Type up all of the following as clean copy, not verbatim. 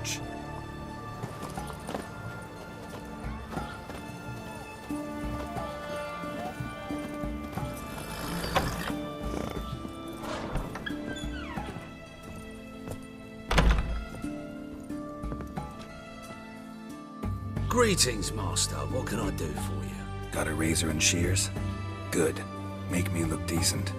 Roach. Greetings, Master. What can I do for you? Got a razor and shears? Good. Make me look decent.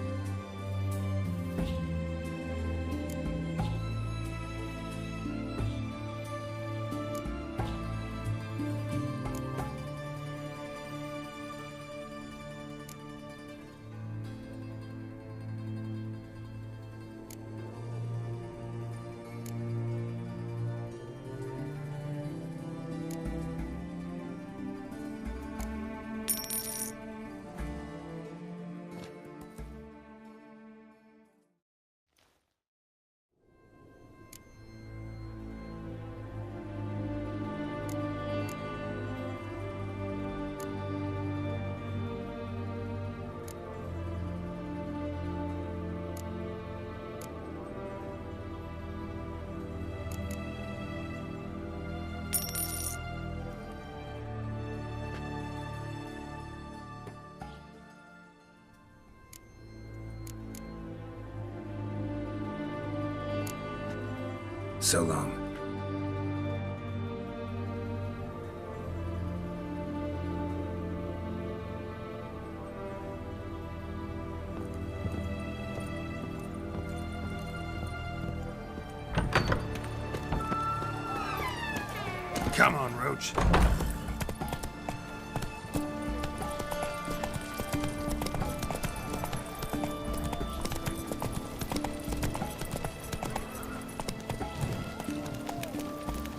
So long. Come on, Roach.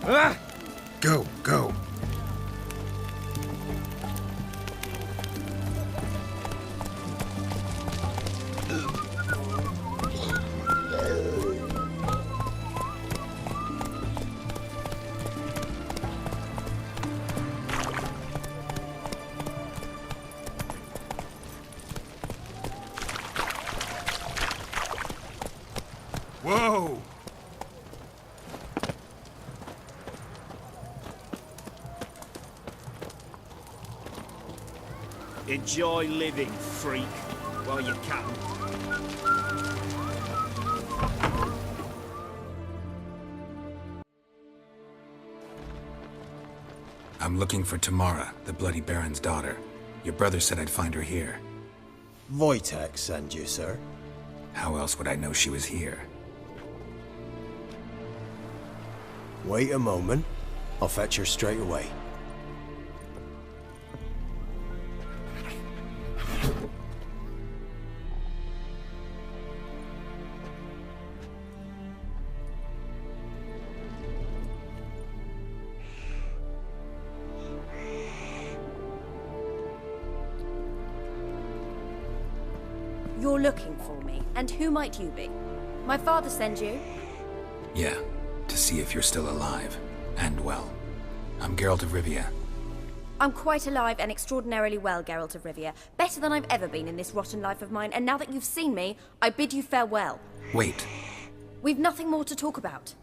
Ah! Go, go. Whoa! Enjoy living, freak, while you can. I'm looking for Tamara, the Bloody Baron's daughter. Your brother said I'd find her here. Wojtek sent you, sir. How else would I know she was here? Wait a moment. I'll fetch her straight away. You're looking for me, and who might you be? My father sent you? Yeah, to see if you're still alive. And well. I'm Geralt of Rivia. I'm quite alive and extraordinarily well, Geralt of Rivia. Better than I've ever been in this rotten life of mine, and now that you've seen me, I bid you farewell. Wait. We've nothing more to talk about.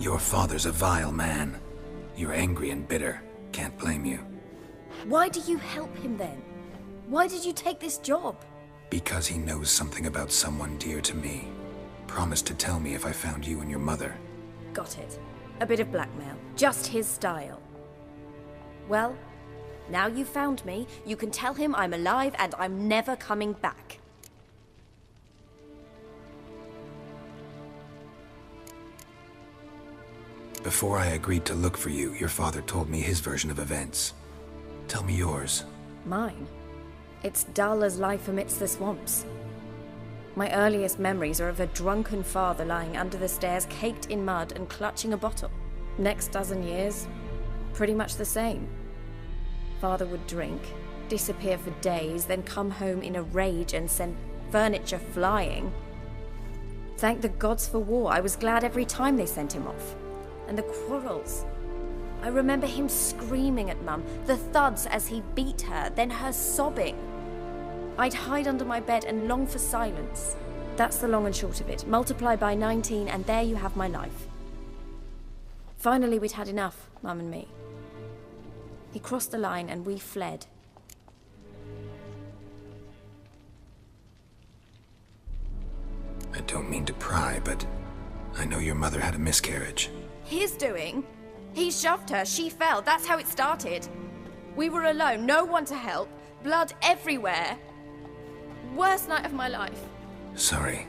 Your father's a vile man. You're angry and bitter. Can't blame you. Why do you help him then? Why did you take this job? Because he knows something about someone dear to me. Promised to tell me if I found you and your mother. Got it. A bit of blackmail. Just his style. Well, now you've found me, you can tell him I'm alive and I'm never coming back. Before I agreed to look for you, your father told me his version of events. Tell me yours. Mine? It's dull as life amidst the swamps. My earliest memories are of a drunken father lying under the stairs, caked in mud and clutching a bottle. Next dozen years, pretty much the same. Father would drink, disappear for days, then come home in a rage and send furniture flying. Thank the gods for war. I was glad every time they sent him off. And the quarrels. I remember him screaming at Mum, the thuds as he beat her, then her sobbing. I'd hide under my bed and long for silence. That's the long and short of it. Multiply by 19 and there you have my life. Finally, we'd had enough, Mum and me. He crossed the line and we fled. I don't mean to pry, but I know your mother had a miscarriage. His doing? He shoved her, she fell, that's how it started. We were alone, no one to help, blood everywhere. Worst night of my life. Sorry.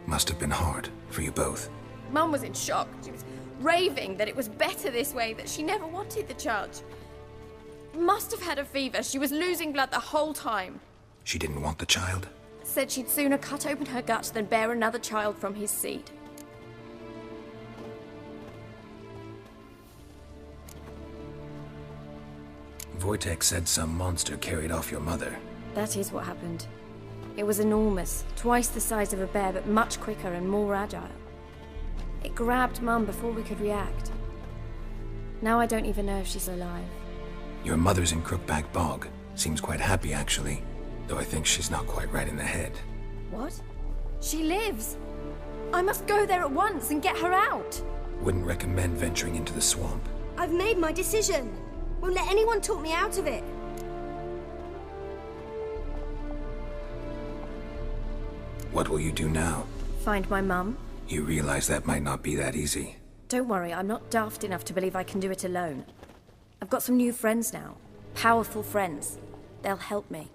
Must have been hard for you both. Mum was in shock. She was raving that it was better this way, that she never wanted the child. Must have had a fever. She was losing blood the whole time. She didn't want the child? Said she'd sooner cut open her gut than bear another child from his seed. Wojtek said some monster carried off your mother. That is what happened. It was enormous, twice the size of a bear, but much quicker and more agile. It grabbed Mum before we could react. Now I don't even know if she's alive. Your mother's in Crookback Bog. Seems quite happy, actually. Though I think she's not quite right in the head. What? She lives! I must go there at once and get her out! Wouldn't recommend venturing into the swamp. I've made my decision. Won't let anyone talk me out of it. What will you do now? Find my mum? You realize that might not be that easy. Don't worry, I'm not daft enough to believe I can do it alone. I've got some new friends now. Powerful friends. They'll help me.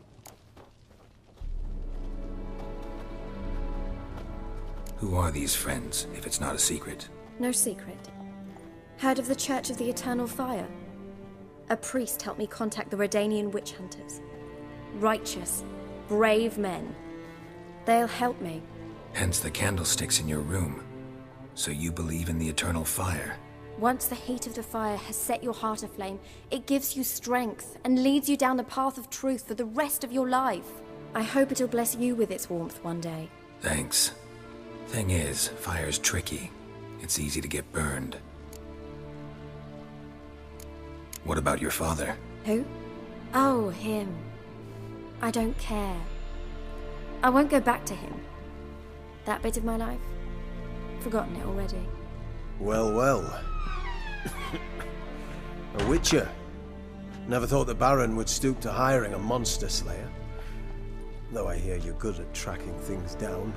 Who are these friends, if it's not a secret? No secret. Heard of the Church of the Eternal Fire? A priest helped me contact the Redanian witch hunters. Righteous, brave men. They'll help me. Hence the candlesticks in your room. So you believe in the eternal fire? Once the heat of the fire has set your heart aflame, it gives you strength and leads you down the path of truth for the rest of your life. I hope it'll bless you with its warmth one day. Thanks. Thing is, fire's tricky. It's easy to get burned. What about your father? Who? Oh, him. I don't care. I won't go back to him. That bit of my life? Forgotten it already. Well, well. A witcher. Never thought the Baron would stoop to hiring a monster slayer. Though I hear you're good at tracking things down.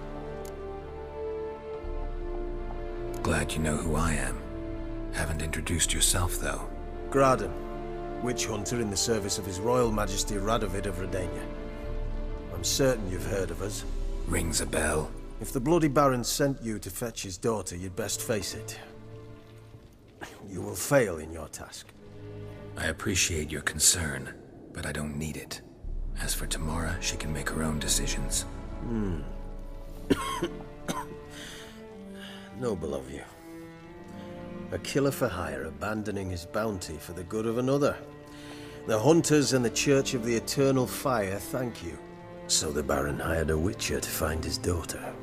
Glad you know who I am. Haven't introduced yourself, though. Graden, witch hunter in the service of His Royal Majesty Radovid of Redania. I'm certain you've heard of us. Rings a bell. If the Bloody Baron sent you to fetch his daughter, you'd best face it. You will fail in your task. I appreciate your concern, but I don't need it. As for Tamara, she can make her own decisions. Noble of you. A killer for hire abandoning his bounty for the good of another. The hunters and the Church of the Eternal Fire thank you. So the Baron hired a witcher to find his daughter.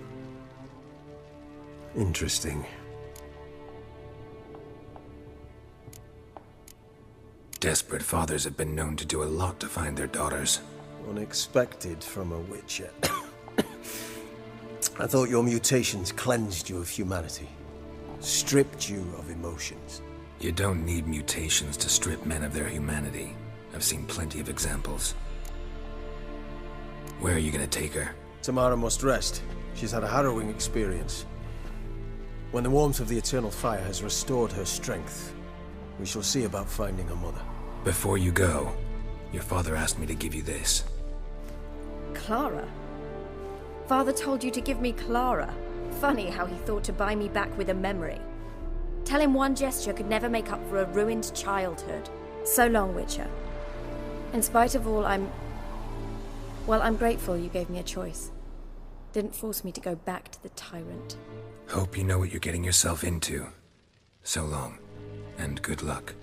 Interesting. Desperate fathers have been known to do a lot to find their daughters. Unexpected from a witcher. I thought your mutations cleansed you of humanity. Stripped you of emotions. You don't need mutations to strip men of their humanity. I've seen plenty of examples. Where are you gonna take her? Tamara must rest. She's had a harrowing experience. When the warmth of the Eternal Fire has restored her strength, we shall see about finding her mother. Before you go, your father asked me to give you this. Clara? Father told you to give me Clara. Funny how he thought to buy me back with a memory. Tell him one gesture could never make up for a ruined childhood. So long, Witcher. In spite of all, I'm grateful you gave me a choice. Didn't force me to go back to the tyrant. Hope you know what you're getting yourself into. So long, and good luck.